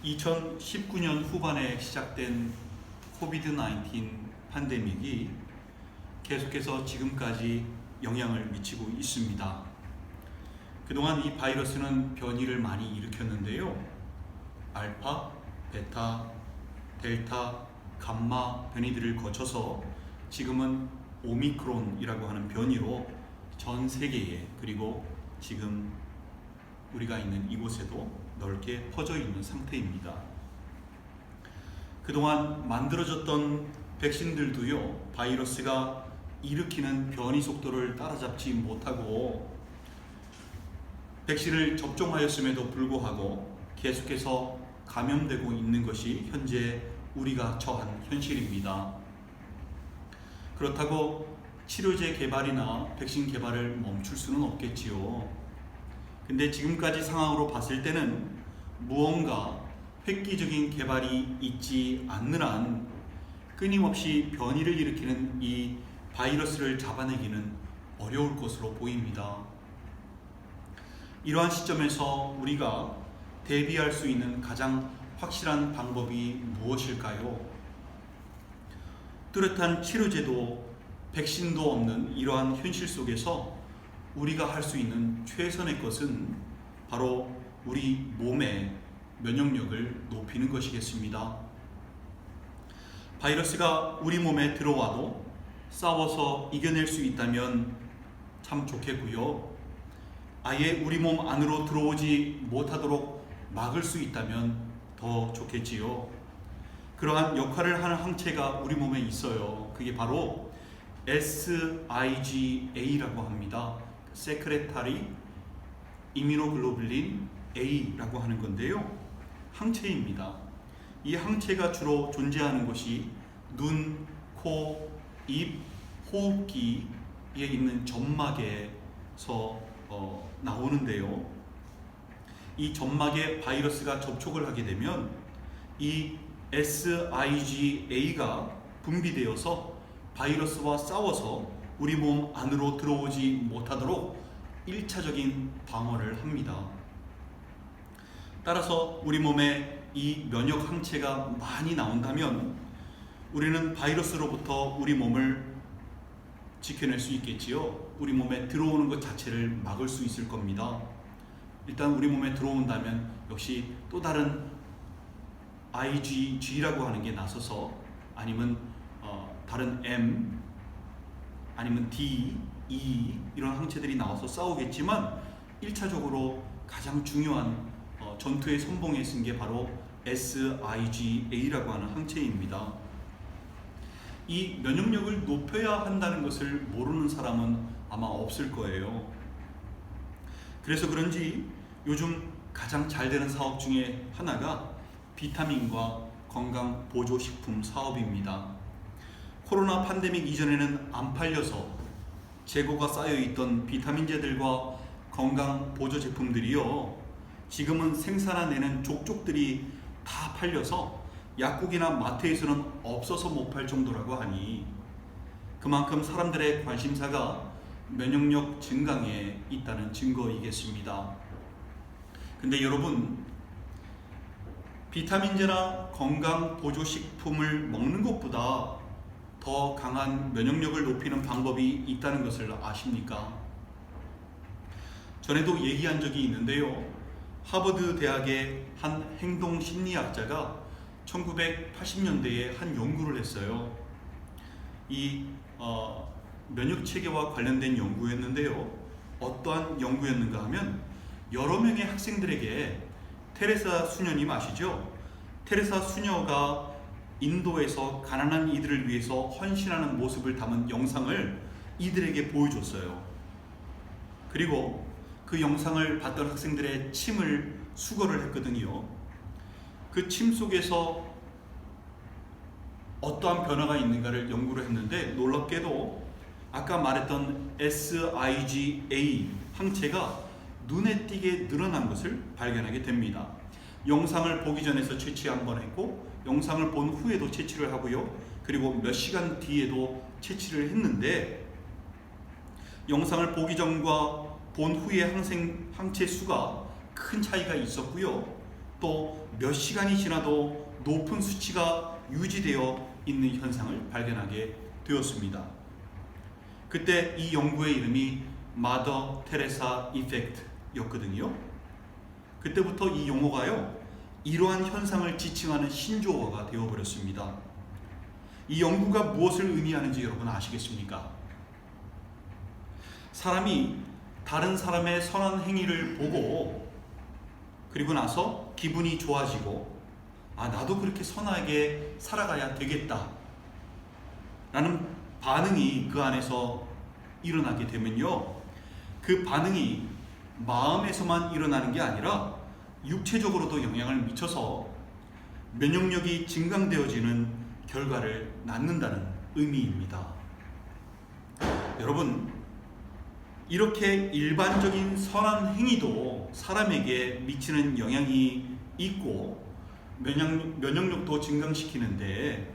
2019년 후반에 시작된 코비드-19 팬데믹이 계속해서 지금까지 영향을 미치고 있습니다. 그동안 이 바이러스는 변이를 많이 일으켰는데요. 알파, 베타, 델타, 감마 변이들을 거쳐서 지금은 오미크론이라고 하는 변이로 전 세계에, 그리고 지금 우리가 있는 이곳에도 넓게 퍼져 있는 상태입니다. 그동안 만들어졌던 백신들도요, 바이러스가 일으키는 변이 속도를 따라잡지 못하고 백신을 접종하였음에도 불구하고 계속해서 감염되고 있는 것이 현재 우리가 처한 현실입니다. 그렇다고 치료제 개발이나 백신 개발을 멈출 수는 없겠지요. 근데 지금까지 상황으로 봤을 때는 무언가 획기적인 개발이 있지 않는 한 끊임없이 변이를 일으키는 이 바이러스를 잡아내기는 어려울 것으로 보입니다. 이러한 시점에서 우리가 대비할 수 있는 가장 확실한 방법이 무엇일까요? 뚜렷한 치료제도 백신도 없는 이러한 현실 속에서 우리가 할 수 있는 최선의 것은 바로 우리 몸의 면역력을 높이는 것이겠습니다. 바이러스가 우리 몸에 들어와도 싸워서 이겨낼 수 있다면 참 좋겠고요. 아예 우리 몸 안으로 들어오지 못하도록 막을 수 있다면 더 좋겠지요. 그러한 역할을 하는 항체가 우리 몸에 있어요. 그게 바로 SIgA라고 합니다. 세크레타리 이뮤노글로불린 A라고 하는 건데요. 항체입니다. 이 항체가 주로 존재하는 곳이 눈, 코, 입, 호흡기에 있는 점막에서 나오는데요. 이 점막에 바이러스가 접촉을 하게 되면 이 SIgA가 분비되어서 바이러스와 싸워서 우리 몸 안으로 들어오지 못하도록 1차적인 방어를 합니다. 따라서 우리 몸에 이 면역 항체가 많이 나온다면 우리는 바이러스로부터 우리 몸을 지켜낼 수 있겠지요. 우리 몸에 들어오는 것 자체를 막을 수 있을 겁니다. 일단 우리 몸에 들어온다면 역시 또 다른 IgG라고 하는 게 나서서 아니면 다른 M 아니면 D, E 이런 항체들이 나와서 싸우겠지만 1차적으로 가장 중요한 전투의 선봉에 쓴 게 바로 SIgA라고 하는 항체입니다. 이 면역력을 높여야 한다는 것을 모르는 사람은 아마 없을 거예요. 그래서 그런지 요즘 가장 잘 되는 사업 중에 하나가 비타민과 건강 보조식품 사업입니다. 코로나 팬데믹 이전에는 안 팔려서 재고가 쌓여있던 비타민제들과 건강 보조 제품들이요, 지금은 생산해내는 족족들이 다 팔려서 약국이나 마트에서는 없어서 못 팔 정도라고 하니 그만큼 사람들의 관심사가 면역력 증강에 있다는 증거이겠습니다. 근데 여러분, 비타민제나 건강 보조식품을 먹는 것보다 더 강한 면역력을 높이는 방법이 있다는 것을 아십니까? 전에도 얘기한 적이 있는데요. 하버드 대학의 한 행동심리학자가 1980년대에 한 연구를 했어요. 이 면역체계와 관련된 연구였는데요. 어떠한 연구였는가 하면 여러 명의 학생들에게 테레사 수녀님 아시죠? 테레사 수녀가 인도에서 가난한 이들을 위해서 헌신하는 모습을 담은 영상을 이들에게 보여줬어요. 그리고 그 영상을 봤던 학생들의 침을 수거를 했거든요. 그 침 속에서 어떠한 변화가 있는가를 연구를 했는데 놀랍게도 아까 말했던 SIgA 항체가 눈에 띄게 늘어난 것을 발견하게 됩니다. 영상을 보기 전에서 채취 한번 했고 영상을 본 후에도 채취를 하고요. 그리고 몇 시간 뒤에도 채취를 했는데 영상을 보기 전과 본 후의 항체 수가 큰 차이가 있었고요. 또 몇 시간이 지나도 높은 수치가 유지되어 있는 현상을 발견하게 되었습니다. 그때 이 연구의 이름이 마더 테레사 이펙트였거든요. 그때부터 이 용어가요, 이러한 현상을 지칭하는 신조어가 되어버렸습니다. 이 연구가 무엇을 의미하는지 여러분 아시겠습니까? 사람이 다른 사람의 선한 행위를 보고 그리고 나서 기분이 좋아지고 나도 그렇게 선하게 살아가야 되겠다 라는 반응이 그 안에서 일어나게 되면요, 그 반응이 마음에서만 일어나는 게 아니라 육체적으로도 영향을 미쳐서 면역력이 증강되어지는 결과를 낳는다는 의미입니다. 여러분, 이렇게 일반적인 선한 행위도 사람에게 미치는 영향이 있고 면역력도 증강시키는데,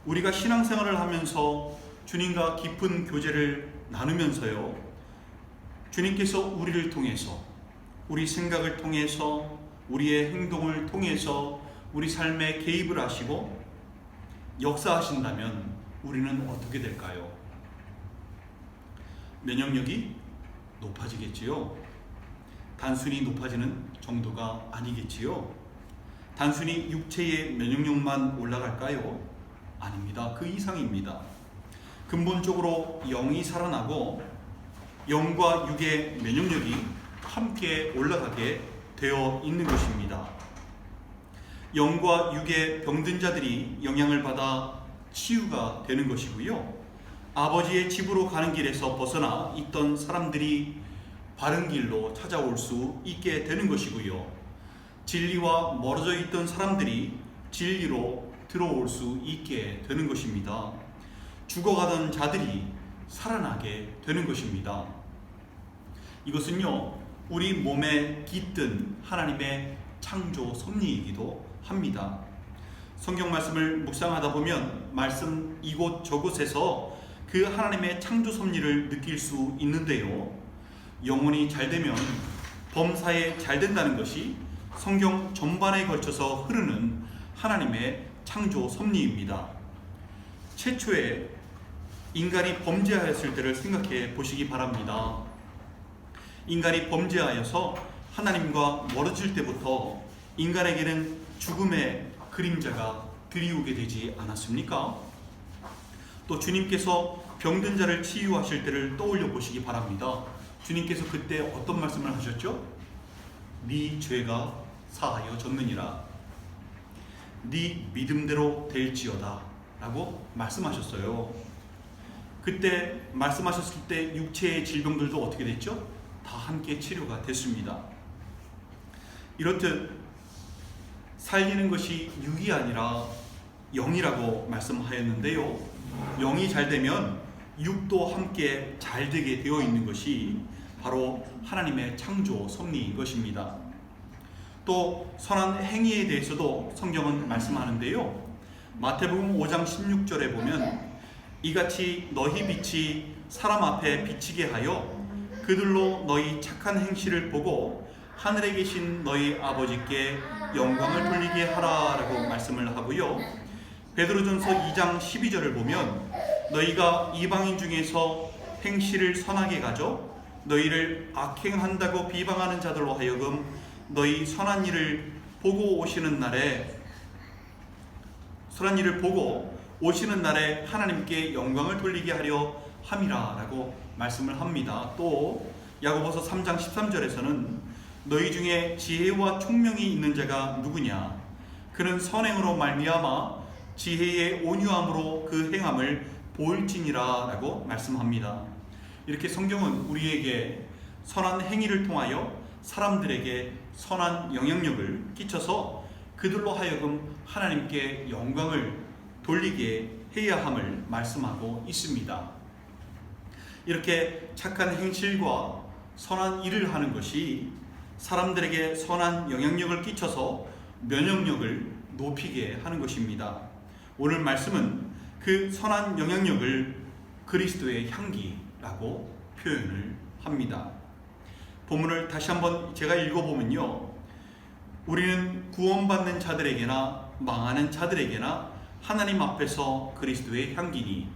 우리가 신앙생활을 하면서 주님과 깊은 교제를 나누면서요, 주님께서 우리를 통해서, 우리 생각을 통해서, 우리의 행동을 통해서 우리 삶에 개입을 하시고 역사하신다면 우리는 어떻게 될까요? 면역력이 높아지겠지요. 단순히 높아지는 정도가 아니겠지요. 단순히 육체의 면역력만 올라갈까요? 아닙니다. 그 이상입니다. 근본적으로 영이 살아나고 영과 육의 면역력이 함께 올라가게 되어 있는 것입니다. 영과 육의 병든 자들이 영향을 받아 치유가 되는 것이고요, 아버지의 집으로 가는 길에서 벗어나 있던 사람들이 바른 길로 찾아올 수 있게 되는 것이고요, 진리와 멀어져 있던 사람들이 진리로 들어올 수 있게 되는 것입니다. 죽어가던 자들이 살아나게 되는 것입니다. 이것은요, 우리 몸에 깃든 하나님의 창조 섭리이기도 합니다. 성경 말씀을 묵상하다 보면 말씀 이곳 저곳에서 그 하나님의 창조 섭리를 느낄 수 있는데요, 영혼이 잘되면 범사에 잘된다는 것이 성경 전반에 걸쳐서 흐르는 하나님의 창조 섭리입니다. 최초에 인간이 범죄하였을 때를 생각해 보시기 바랍니다. 인간이 범죄하여서 하나님과 멀어질 때부터 인간에게는 죽음의 그림자가 드리우게 되지 않았습니까? 또 주님께서 병든 자를 치유하실 때를 떠올려 보시기 바랍니다. 주님께서 그때 어떤 말씀을 하셨죠? 네 죄가 사하여졌느니라, 네 믿음대로 될지어다 라고 말씀하셨어요. 그때 말씀하셨을 때 육체의 질병들도 어떻게 됐죠? 다 함께 치료가 됐습니다. 이렇듯 살리는 것이 육이 아니라 영이라고 말씀하였는데요, 영이 잘 되면 육도 함께 잘 되게 되어 있는 것이 바로 하나님의 창조 섭리인 것입니다. 또 선한 행위에 대해서도 성경은 말씀하는데요, 마태복음 5장 16절에 보면 이같이 너희 빛이 사람 앞에 비치게 하여 그들로 너희 착한 행실을 보고 하늘에 계신 너희 아버지께 영광을 돌리게 하라 라고 말씀을 하고요, 베드로전서 2장 12절을 보면 너희가 이방인 중에서 행실을 선하게 가져 너희를 악행한다고 비방하는 자들로 하여금 너희 선한 일을 보고 오시는 날에 하나님께 영광을 돌리게 하려 함이라 라고 말씀을 합니다. 또 야고보서 3장 13절에서는 너희 중에 지혜와 총명이 있는 자가 누구냐, 그는 선행으로 말미암아 지혜의 온유함으로 그 행함을 보일지니라 라고 말씀합니다. 이렇게 성경은 우리에게 선한 행위를 통하여 사람들에게 선한 영향력을 끼쳐서 그들로 하여금 하나님께 영광을 돌리게 해야 함을 말씀하고 있습니다. 이렇게 착한 행실과 선한 일을 하는 것이 사람들에게 선한 영향력을 끼쳐서 면역력을 높이게 하는 것입니다. 오늘 말씀은 그 선한 영향력을 그리스도의 향기라고 표현을 합니다. 본문을 다시 한번 제가 읽어보면요, 우리는 구원받는 자들에게나 망하는 자들에게나 하나님 앞에서 그리스도의 향기니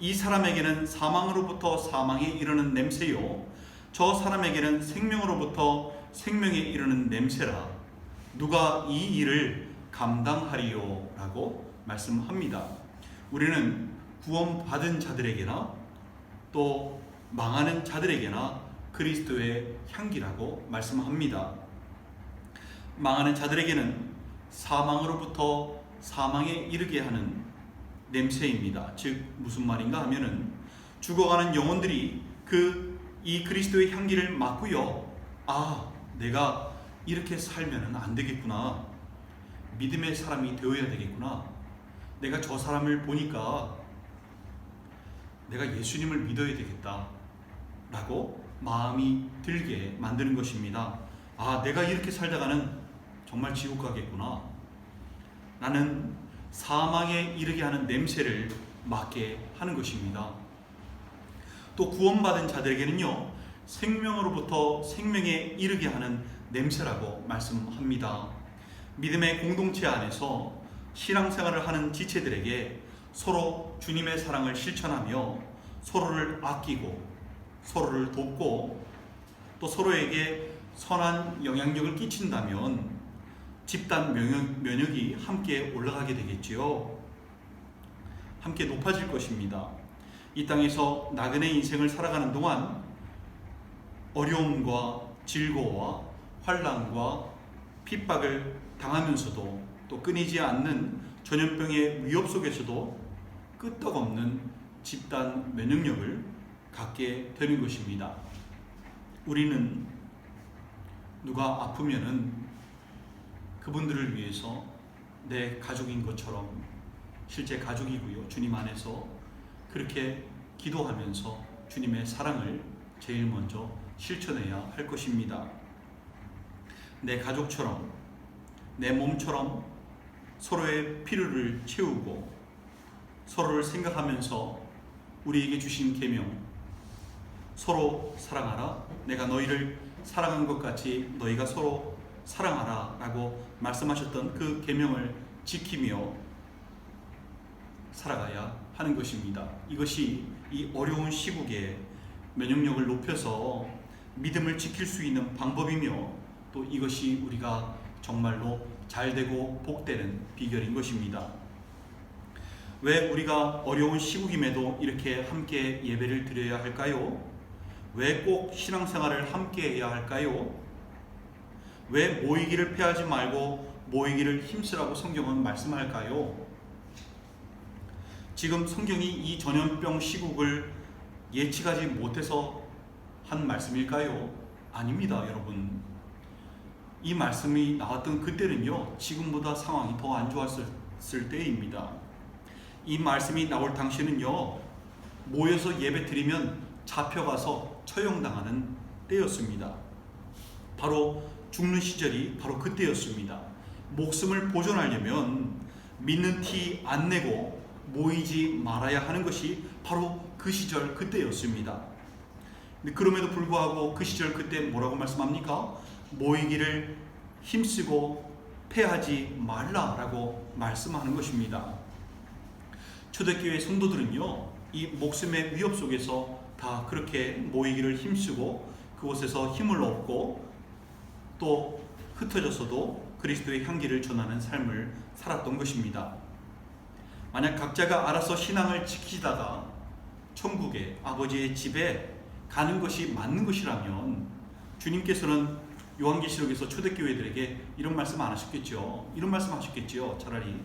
이 사람에게는 사망으로부터 사망에 이르는 냄새요 저 사람에게는 생명으로부터 생명에 이르는 냄새라. 누가 이 일을 감당하리요? 라고 말씀합니다. 우리는 구원받은 자들에게나 또 망하는 자들에게나 그리스도의 향기라고 말씀합니다. 망하는 자들에게는 사망으로부터 사망에 이르게 하는 냄새입니다. 즉 무슨 말인가 하면은 죽어가는 영혼들이 이 그리스도의 향기를 맡고요. 아, 내가 이렇게 살면은 안 되겠구나. 믿음의 사람이 되어야 되겠구나. 내가 저 사람을 보니까 내가 예수님을 믿어야 되겠다. 라고 마음이 들게 만드는 것입니다. 아, 내가 이렇게 살다가는 정말 지옥 가겠구나. 나는 사망에 이르게 하는 냄새를 맡게 하는 것입니다. 또 구원받은 자들에게는요, 생명으로부터 생명에 이르게 하는 냄새라고 말씀합니다. 믿음의 공동체 안에서 신앙생활을 하는 지체들에게 서로 주님의 사랑을 실천하며 서로를 아끼고 서로를 돕고 또 서로에게 선한 영향력을 끼친다면 집단 면역이 함께 올라가게 되겠지요. 함께 높아질 것입니다. 이 땅에서 나그네 인생을 살아가는 동안 어려움과 질고와 환난과 핍박을 당하면서도 또 끊이지 않는 전염병의 위협 속에서도 끄떡없는 집단 면역력을 갖게 되는 것입니다. 우리는 누가 아프면은 그분들을 위해서 내 가족인 것처럼 실제 가족이고요. 주님 안에서 그렇게 기도하면서 주님의 사랑을 제일 먼저 실천해야 할 것입니다. 내 가족처럼 내 몸처럼 서로의 필요를 채우고 서로를 생각하면서 우리에게 주신 계명 서로 사랑하라. 내가 너희를 사랑한 것 같이 너희가 서로 사랑하라 라고 말씀하셨던 그 계명을 지키며 살아가야 하는 것입니다. 이것이 이 어려운 시국에 면역력을 높여서 믿음을 지킬 수 있는 방법이며 또 이것이 우리가 정말로 잘되고 복되는 비결인 것입니다. 왜 우리가 어려운 시국임에도 이렇게 함께 예배를 드려야 할까요? 왜 꼭 신앙생활을 함께 해야 할까요? 왜 모이기를 패하지 말고 모이기를 힘쓰라고 성경은 말씀할까요? 지금 성경이 이 전염병 시국을 예측하지 못해서 한 말씀일까요? 아닙니다, 여러분. 이 말씀이 나왔던 그때는요, 지금보다 상황이 더 안 좋았을 때입니다. 이 말씀이 나올 당시는요, 모여서 예배 드리면 잡혀가서 처형당하는 때였습니다. 바로 죽는 시절이 바로 그때였습니다. 목숨을 보존하려면 믿는 티 안 내고 모이지 말아야 하는 것이 바로 그 시절 그때였습니다. 근데 그럼에도 불구하고 그 시절 그때 뭐라고 말씀합니까? 모이기를 힘쓰고 패하지 말라라고 말씀하는 것입니다. 초대교회 성도들은요, 이 목숨의 위협 속에서 다 그렇게 모이기를 힘쓰고 그곳에서 힘을 얻고 또 흩어져서도 그리스도의 향기를 전하는 삶을 살았던 것입니다. 만약 각자가 알아서 신앙을 지키다가 천국에 아버지의 집에 가는 것이 맞는 것이라면 주님께서는 요한계시록에서 초대교회들에게 이런 말씀 안 하셨겠죠. 이런 말씀 하셨겠죠. 차라리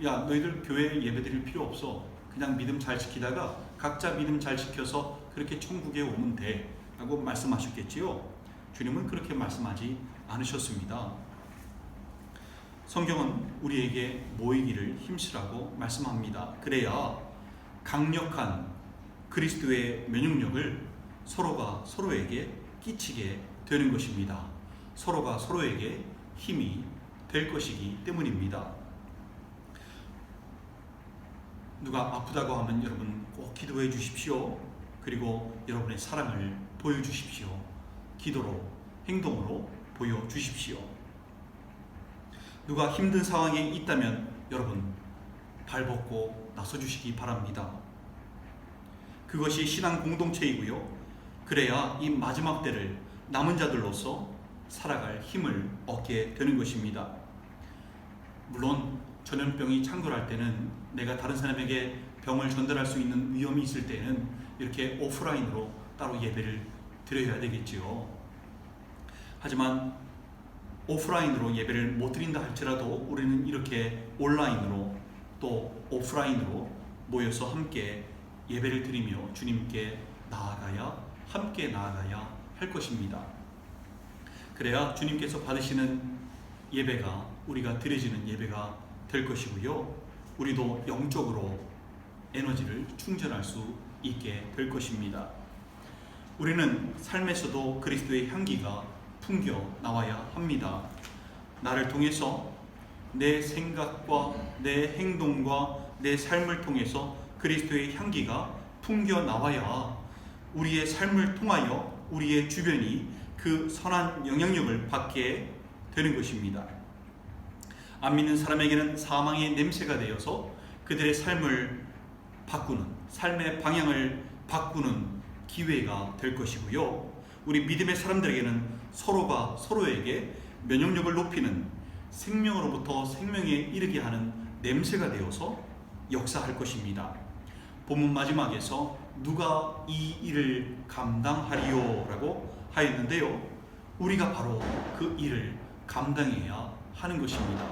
야, 너희들 교회 예배 드릴 필요 없어. 그냥 믿음 잘 지키다가 각자 믿음 잘 지켜서 그렇게 천국에 오면 돼 라고 말씀하셨겠지요. 주님은 그렇게 말씀하지 않으셨습니다. 성경은 우리에게 모이기를 힘쓰라고 말씀합니다. 그래야 강력한 그리스도의 면역력을 서로가 서로에게 끼치게 되는 것입니다. 서로가 서로에게 힘이 될 것이기 때문입니다. 누가 아프다고 하면 여러분 꼭 기도해 주십시오. 그리고 여러분의 사랑을 보여주십시오. 기도로, 행동으로 보여주십시오. 누가 힘든 상황에 있다면 여러분 발벗고 나서주시기 바랍니다. 그것이 신앙 공동체이고요. 그래야 이 마지막 때를 남은 자들로서 살아갈 힘을 얻게 되는 것입니다. 물론 전염병이 창궐할 때는 내가 다른 사람에게 병을 전달할 수 있는 위험이 있을 때는 이렇게 오프라인으로 따로 예배를 드려야 되겠지요. 하지만 오프라인으로 예배를 못 드린다 할지라도 우리는 이렇게 온라인으로 또 오프라인으로 모여서 함께 예배를 드리며 주님께 함께 나아가야 할 것입니다. 그래야 주님께서 받으시는 예배가 우리가 드려지는 예배가 될 것이고요. 우리도 영적으로 에너지를 충전할 수 있게 될 것입니다. 우리는 삶에서도 그리스도의 향기가 풍겨 나와야 합니다. 나를 통해서 내 생각과 내 행동과 내 삶을 통해서 그리스도의 향기가 풍겨 나와야 우리의 삶을 통하여 우리의 주변이 그 선한 영향력을 받게 되는 것입니다. 안 믿는 사람에게는 사망의 냄새가 되어서 그들의 삶을 바꾸는, 삶의 방향을 바꾸는 기회가 될 것이고요. 우리 믿음의 사람들에게는 서로가 서로에게 면역력을 높이는, 생명으로부터 생명에 이르게 하는 냄새가 되어서 역사할 것입니다. 본문 마지막에서 누가 이 일을 감당하리요? 라고 하였는데요. 우리가 바로 그 일을 감당해야 하는 것입니다.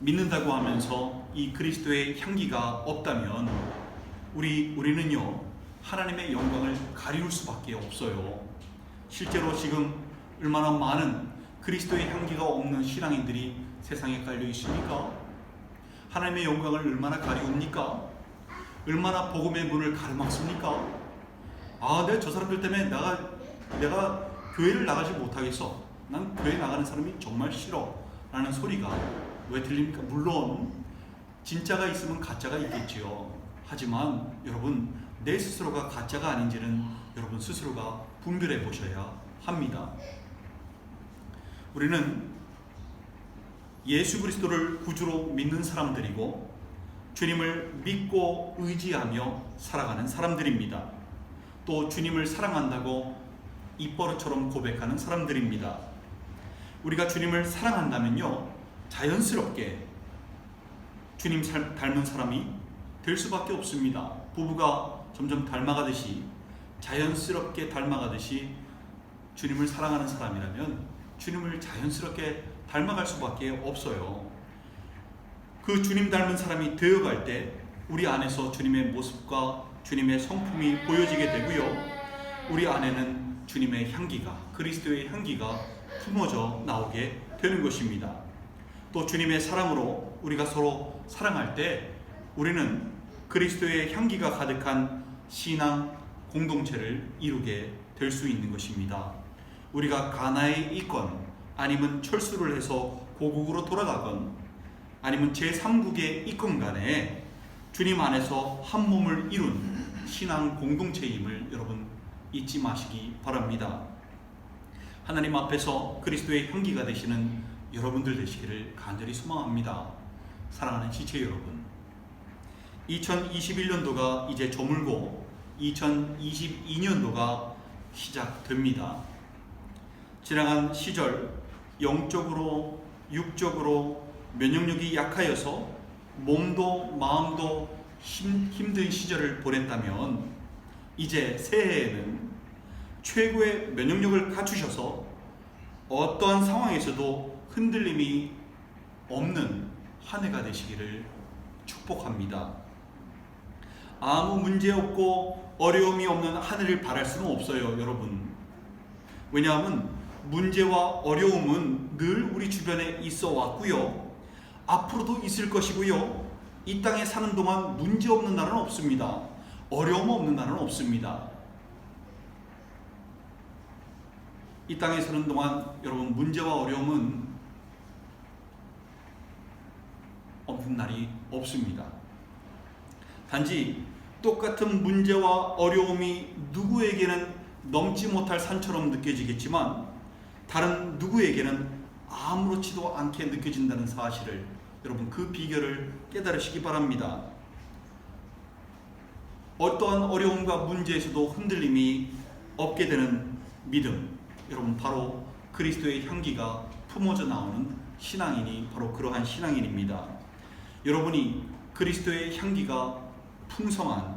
믿는다고 하면서 이 그리스도의 향기가 없다면 우리는요 하나님의 영광을 가리울 수밖에 없어요. 실제로 지금 얼마나 많은 그리스도의 향기가 없는 신앙인들이 세상에 깔려 있습니까? 하나님의 영광을 얼마나 가리웁니까? 얼마나 복음의 문을 가로막습니까? 내가 저 사람들 때문에 내가 교회를 나가지 못하겠어. 난 교회 나가는 사람이 정말 싫어. 라는 소리가 왜 들립니까? 물론 진짜가 있으면 가짜가 있겠지요. 하지만 여러분 내 스스로가 가짜가 아닌지는 여러분 스스로가 분별해 보셔야 합니다. 우리는 예수 그리스도를 구주로 믿는 사람들이고 주님을 믿고 의지하며 살아가는 사람들입니다. 또 주님을 사랑한다고 입버릇처럼 고백하는 사람들입니다. 우리가 주님을 사랑한다면요 자연스럽게 주님 닮은 사람이 될 수밖에 없습니다. 부부가 점점 닮아가듯이 자연스럽게 닮아가듯이 주님을 사랑하는 사람이라면 주님을 자연스럽게 닮아갈 수밖에 없어요. 그 주님 닮은 사람이 되어갈 때 우리 안에서 주님의 모습과 주님의 성품이 보여지게 되고요. 우리 안에는 주님의 향기가, 그리스도의 향기가 품어져 나오게 되는 것입니다. 또 주님의 사랑으로 우리가 서로 사랑할 때 우리는 그리스도의 향기가 가득한 신앙 공동체를 이루게 될 수 있는 것입니다. 우리가 가나에 있건 아니면 철수를 해서 고국으로 돌아가건 아니면 제3국에 있건 간에 주님 안에서 한 몸을 이룬 신앙 공동체임을 여러분 잊지 마시기 바랍니다. 하나님 앞에서 그리스도의 향기가 되시는 여러분들 되시기를 간절히 소망합니다. 사랑하는 지체 여러분, 2021년도가 이제 저물고 2022년도가 시작됩니다. 지나간 시절 영적으로 육적으로 면역력이 약하여서 몸도 마음도 힘든 시절을 보냈다면 이제 새해에는 최고의 면역력을 갖추셔서 어떠한 상황에서도 흔들림이 없는 한 해가 되시기를 축복합니다. 아무 문제 없고 어려움이 없는 한 해를 바랄 수는 없어요, 여러분. 왜냐하면 문제와 어려움은 늘 우리 주변에 있어 왔고요. 앞으로도 있을 것이고요. 이 땅에 사는 동안 문제 없는 날은 없습니다. 어려움 없는 날은 없습니다. 이 땅에 사는 동안 여러분 문제와 어려움은 없는 날이 없습니다. 단지 똑같은 문제와 어려움이 누구에게는 넘지 못할 산처럼 느껴지겠지만 다른 누구에게는 아무렇지도 않게 느껴진다는 사실을, 여러분 그 비결을 깨달으시기 바랍니다. 어떠한 어려움과 문제에서도 흔들림이 없게 되는 믿음, 여러분 바로 그리스도의 향기가 품어져 나오는 신앙인이 바로 그러한 신앙인입니다. 여러분이 그리스도의 향기가 풍성한,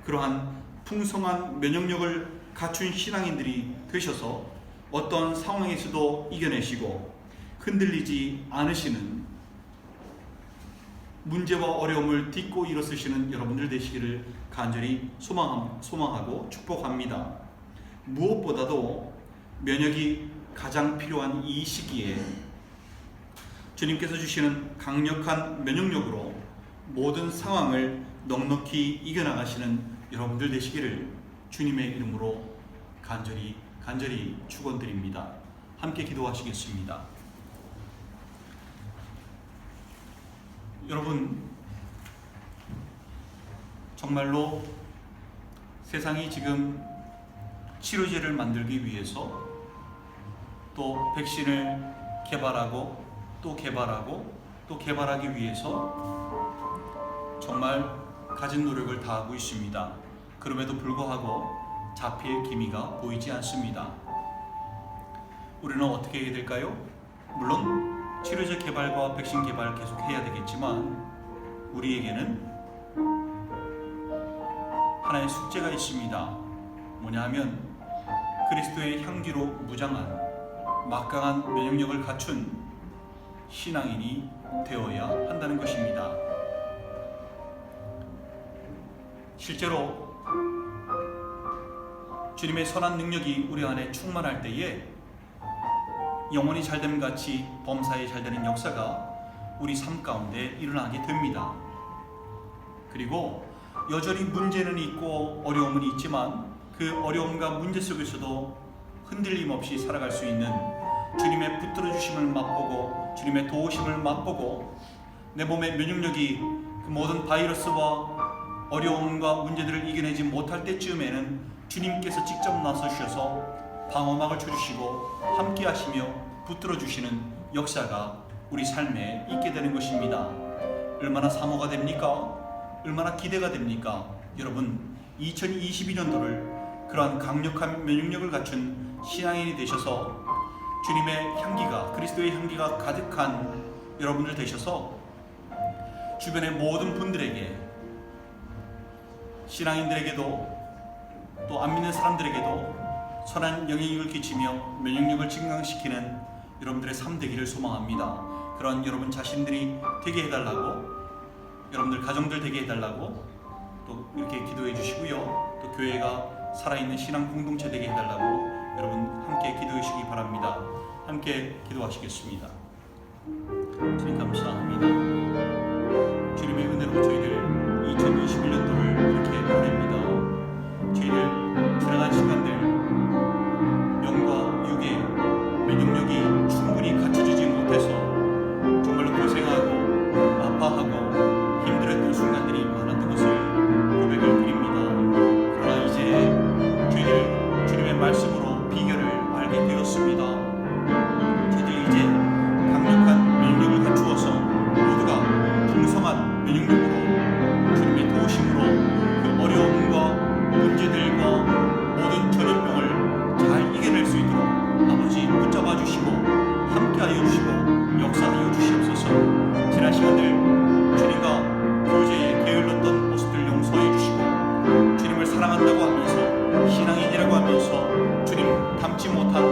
그러한 풍성한 면역력을 갖춘 신앙인들이 되셔서 어떤 상황에서도 이겨내시고 흔들리지 않으시는, 문제와 어려움을 딛고 일어서시는 여러분들 되시기를 간절히 소망하고 축복합니다. 무엇보다도 면역이 가장 필요한 이 시기에 주님께서 주시는 강력한 면역력으로 모든 상황을 넉넉히 이겨나가시는 여러분들 되시기를 주님의 이름으로 간절히 축원드립니다. 함께 기도하시겠습니다. 여러분, 정말로 세상이 지금 치료제를 만들기 위해서 또 백신을 개발하고 또 개발하기 위해서 정말 가진 노력을 다하고 있습니다. 그럼에도 불구하고 자필 기미가 보이지 않습니다. 우리는 어떻게 해야 될까요? 물론 치료제 개발과 백신 개발 계속 해야 되겠지만 우리에게는 하나의 숙제가 있습니다. 뭐냐 하면 그리스도의 향기로 무장한 막강한 면역력을 갖춘 신앙인이 되어야 한다는 것입니다. 실제로 주님의 선한 능력이 우리 안에 충만할 때에 영혼이 잘됨 같이 범사에 잘되는 역사가 우리 삶 가운데 일어나게 됩니다. 그리고 여전히 문제는 있고 어려움은 있지만 그 어려움과 문제 속에서도 흔들림 없이 살아갈 수 있는 주님의 붙들어 주심을 맛보고 주님의 도우심을 맛보고 내 몸의 면역력이 그 모든 바이러스와 어려움과 문제들을 이겨내지 못할 때쯤에는 주님께서 직접 나서셔서 방어막을 쳐주시고 함께 하시며 붙들어 주시는 역사가 우리 삶에 있게 되는 것입니다. 얼마나 사모가 됩니까? 얼마나 기대가 됩니까? 여러분, 2022년도를 그러한 강력한 면역력을 갖춘 신앙인이 되셔서 주님의 향기가, 그리스도의 향기가 가득한 여러분들 되셔서 주변의 모든 분들에게, 신앙인들에게도 또 안 믿는 사람들에게도 선한 영향력을 끼치며 면역력을 증강시키는 여러분들의 삶 되기를 소망합니다. 그런 여러분 자신들이 되게 해달라고, 여러분들 가정들 되게 해달라고 또 이렇게 기도해 주시고요. 또 교회가 살아있는 신앙 공동체 되게 해달라고 여러분 함께 기도해 주시기 바랍니다. 함께 기도하시겠습니다. 주님 감사합니다. 주님의 은혜로 저희들 2021년도를 이렇게 보냅니다. 저희들 지나간 시간들 영과 육의 면역력이 충분히 갖춰지지 못해서 정말로 고생하고 아파하고 힘들었던 순간들이 많았던 것을 고백을 드립니다. 그러나 이제 저희들 주님의 말씀으로 비결을 알게 되었습니다. 저희들 이제 강력한 면역력을 갖추어서 모두가 풍성한 면역력으로 주님의 도우심으로 그 어려움과 문제들과 모든 전염병을 잘 이겨낼 수 있도록 아버지 붙잡아 주시고 함께하여 주시고 역사하여 주시옵소서. 지난 시간들 주님과 교제에 게을렀던 모습들 용서해 주시고 주님을 사랑한다고 하면서 신앙인이라고 하면서 주님 닮지 못한,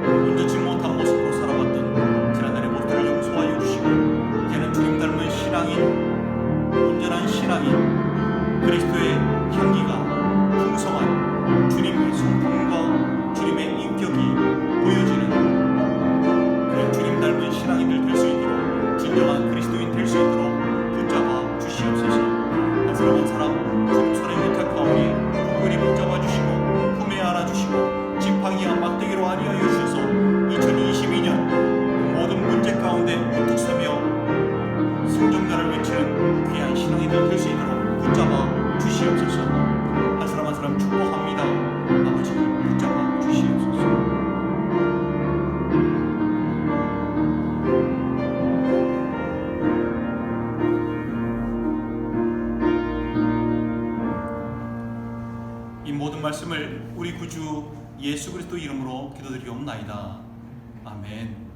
온전치 못한 모습으로 살아왔던 지난날의 모습들을 용서하여 주시고 이제는 주님 닮은 신앙인, 온전한 신앙인, 그리스도의 향기가 풍성한 주님의 성품과 주님의 인격이 보여지는 말씀을 우리 구주 예수 그리스도 이름으로 기도드리옵나이다. 아멘.